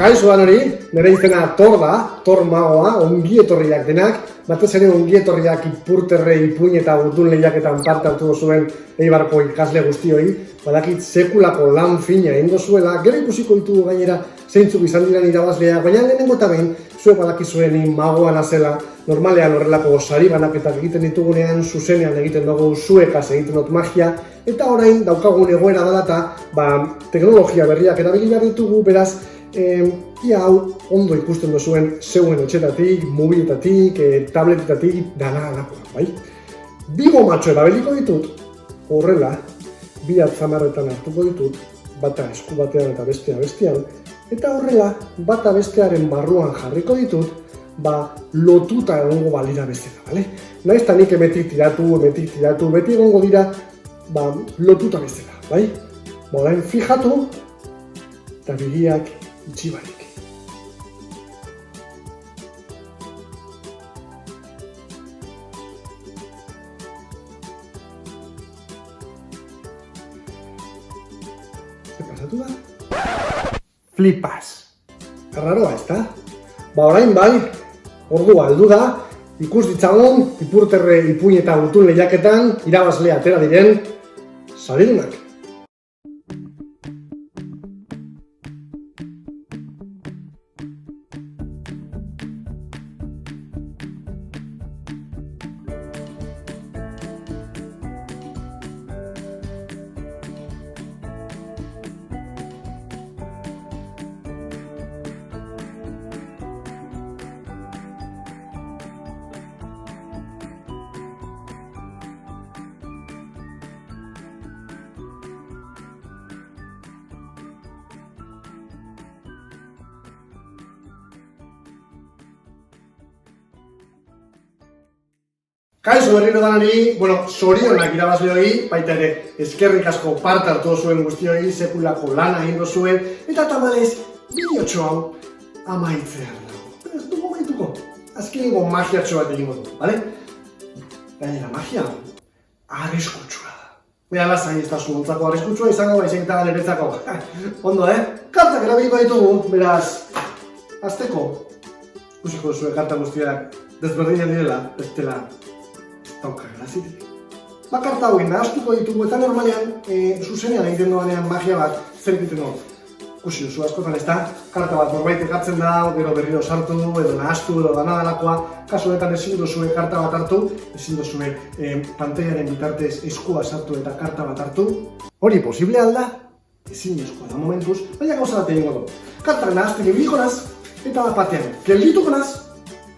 Kaixo hori, nire izena Tor da, Tor magoa, ongietorriak denak, batez ere ongietorriak Ipurterre, Ipuin eta Gutun lehiaketan parte hartu zuen Eibarko ikasle guztioi, badakit sekulako lan fina egin zuela, gero ikusiko ditugu gainera zeintzuk izan diren irabazleak, baina lehenengo eta behin, zuek badakizuen magoa nazela, normalean horrelako sari banaketak egiten ditugunean, zuzenean egiten dugu zuekaz egiten dut magia, eta orain daukagun egoera dela eta teknologia berriak erabili behar ditugu, beraz, ia hau ondo ikusten duzuen zeuen etxetatik, mobiletatik, tabletetatik, dana-danakoa, bai? Bigo matxo erabiliko ditut, horrela, bi atzamarretan hartuko ditut, bata esku batean eta bestea bestean, eta horrela, bata bestearen barruan jarriko ditut, lotuta egongo balira bezala, bale? Naiz eta nik emetik tiratu, beti egongo dira, lotuta bezala, bai? Orain fijatu, eta begiak itxi barik. Zer pasatu da? Flipas! Erraroa, ezta? Orain bai, ordua heldu da, ikus ditzagun, Ipurterre, Ipuin eta Gutun lehiaketan irabazle atera diren saridunak. Kaixo berriro danari, zorionak irabazleoi, baita ere eskerrik asko parte hartu zuen guztioi, sekulako lana egin zuen, eta tamalez, bideotxo hau amaitzean dago. Ez dugu gaituko, azkenengo magiatxo bat egingo du, bale? Gainera, magia arriskutsua da. Bera lasai ez da zuontzako arriskutsua izango, baizik eta niretzako. Ondo, kartak erabiliko ditugu, beraz, azteko, ikusiko zuen karta guztiak desberdinak direla, ez dela dauka grazitik. Karta hauek nahaztuko ditugu eta normalean, zuzenean egiten doanean magia bat, zer egiten du. Ikusi duzu askotan ez da, karta bat norbait ekartzen da, gero berriro sartu, edo nahaztu, edo danadalakoa, kasu honetan ezin duzue karta bat hartu, ezin duzue pantailaren bitartez eskua sartu eta karta bat hartu. Hori posible alda? Ezin eskua da momentuz, baina gauza bat egingo du. Kartak nahazten ibiliko naz, eta bat batean geldituko naz,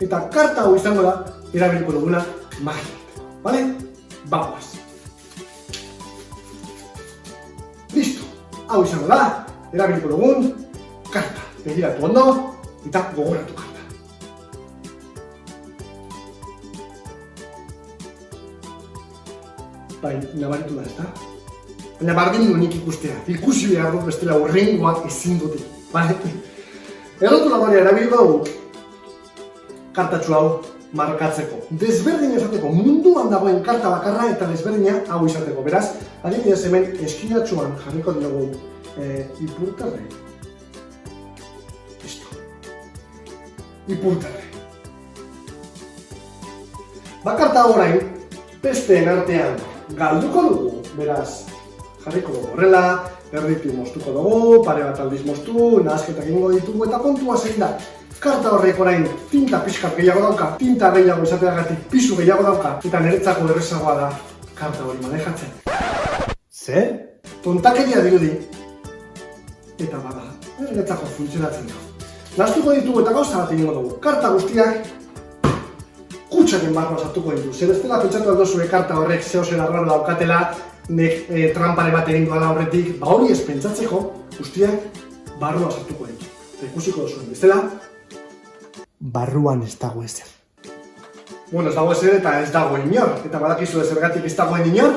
eta karta hau izango da, erabiliko duguna magia. Bale? Bagoaz. Listo. Hau izango da, erabiliko dugun karta. Begiratu ondo, eta gogoratu karta. Bai, nabaritu da, ezta? Baina bardin du nik ikustea. Ikusi behar dut bestela horrengoak ezin dute. Bale? Errotu labaria erabiliko dugu kartatxu hau markatzeko. Desberdin esateko, munduan dagoen karta bakarra eta desberdina hau izateko. Beraz, adibidez hemen eskinatxuan jarriko diogu Ipurterre. Listo. Ipurterre. Karta orain, besteen artean galduko dugu. Beraz, jarriko dugu horrela, erditu moztuko dugu, pare bat aldiz moztu, nahazketak egingo ditugu eta kontua zein da. Karta horrek orain tinta pixkat gehiago dauka, tinta gehiago izateagatik pisu gehiago dauka, eta niretzako errezagoa da karta hori manejatzen. Zer? Tontakeria dirudi. Eta bada, niretzako funtzionatzen da. Nahaztuko ditugu eta gauza bat egingo dugu. Karta guztiak kutxaren barruan sartuko ditu. Zer bestela pentsatu aldozue karta horrek zehozen arraro daukatela, nek trampare bat egin duela horretik, hori ez pentsatzeko guztiak barruan sartuko ditu. Eta ikusiko duzuen bestela, barruan ez dago ezer. Ez dago ezer eta ez dago inor. Eta badakizu zergatik ez dagoen inor?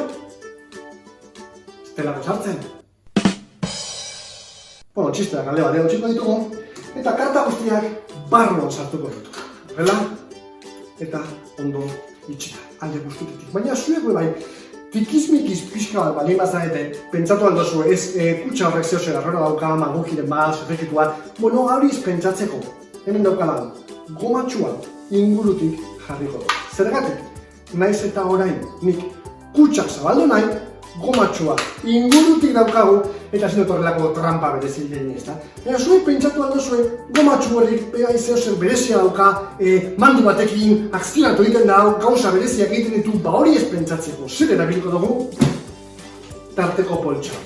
Ez delako sartzen. Txisteak alde bat eutxiko ditugu. Eta karta guztiak barruan sartuko ditu. Horrela? Eta ondo itxita, alde guztietik. Baina zuek bai, tikizmikiz pixka bat balin bazarete, pentsatu aldozu ez kutsa horrek zehose garrora dauka, magukiren bat, zerrekitua, bueno, hori pentsatzeko, hemen daukadan, gomatxua ingurutik jarriko du. Zergatik, naiz eta orain, nik kutsak zabaldu nahi, gomatxua ingurutik daukagu, eta zin dut horrelako trampa berezi egin ez da. Eta zuen pentsatu aldozue, gomatxu horrik zehose berezia dauka, mandu batekin akzionatu egiten da, gauza bereziak egiten ditu, hori ez pentsatzeko, zer erabiliko dugu, tarteko poltsa.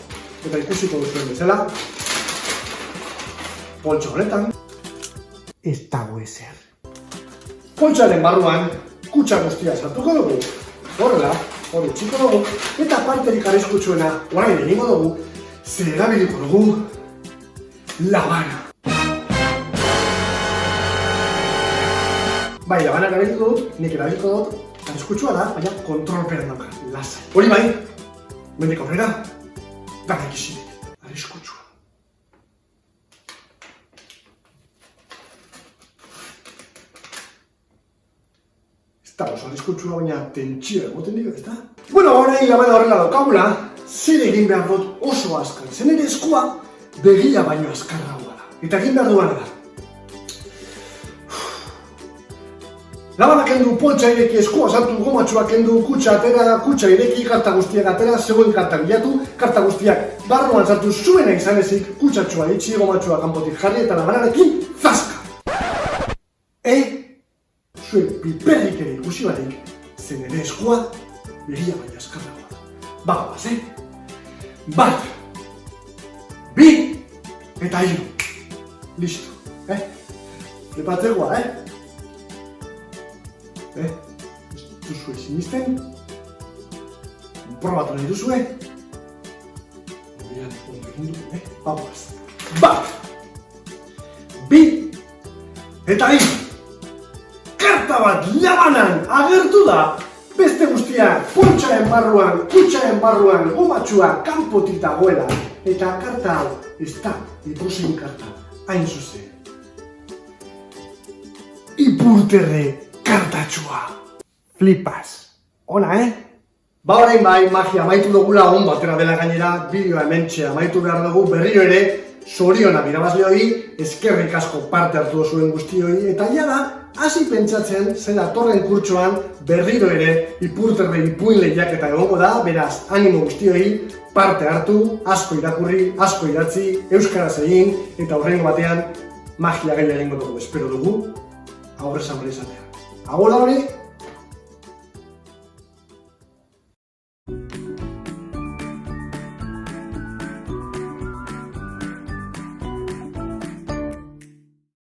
Eta ikusiko duzuen bezala, poltsa honetan, ez dago ezer. Poltsaren barruan, kutsa guztia sartuko dugu, horrela, hori txiko dugu, eta parterik arriskutsuena, orain egingo dugu, zer erabiliko dugu, labana. Bai, labana erabiliko dut, nik erabiliko dut, arriskutsua da, baina kontrolpean dauka, lasai. Hori bai, mendik aurrera, dara ikisirik, arriskutsua. Eta oso arriskutsua baina tentsioa emoten dio, ez da? Bueno, orain labana horrela daukagula, zer egin behar dut oso azkar. Zen ere eskua begia baino azkarragoa da. Eta egin behar duana da. Labana kendu, poltsa ireki, eskua sartu, gomatxua kendu, kutsa atera, kutsa ireki, karta guztiak atera, zegoen karta bilatu, karta guztiak barruan sartu zuena izan ezik, kutsatxua itxi, gomatxua kanpotik jarri eta labanarekin zaska! Zuen piperrik ere ikusi barik, zen ere eskua begia baina azkarragoa da. Bagoaz, Bat, bi, eta hiru. Listo, Prepatzegoa, duzue sinisten? Probatu nahi duzue? Ondo egin du, bagoaz. Bat, bi, eta hiru. Karta bat labanan agertu da, beste guztia poltsaren barruan, kutsaren barruan, gomatxua kanpotik dagoela, eta karta hau ez da edozein karta, hain zuzen. Ipurterre kartatxua. Flipas. Ona, Ba orain bai, magia amaitu dugula ondo atera dela gainera, bideoa hementxe amaitu behar dugu berriro ere, zorionak irabazleoi, eskerrik asko parte hartu zuen guztioi, eta jada, hasi pentsatzen zen datorren kurtsoan berriro ere ipurterre ipuin lehiaketa egongo da, beraz, animo guztioi, parte hartu, asko irakurri, asko idatzi, euskaraz egin, eta horrengo batean magia gaila egingo dugu, espero dugu, aurrez aurre izatea. Agola hori!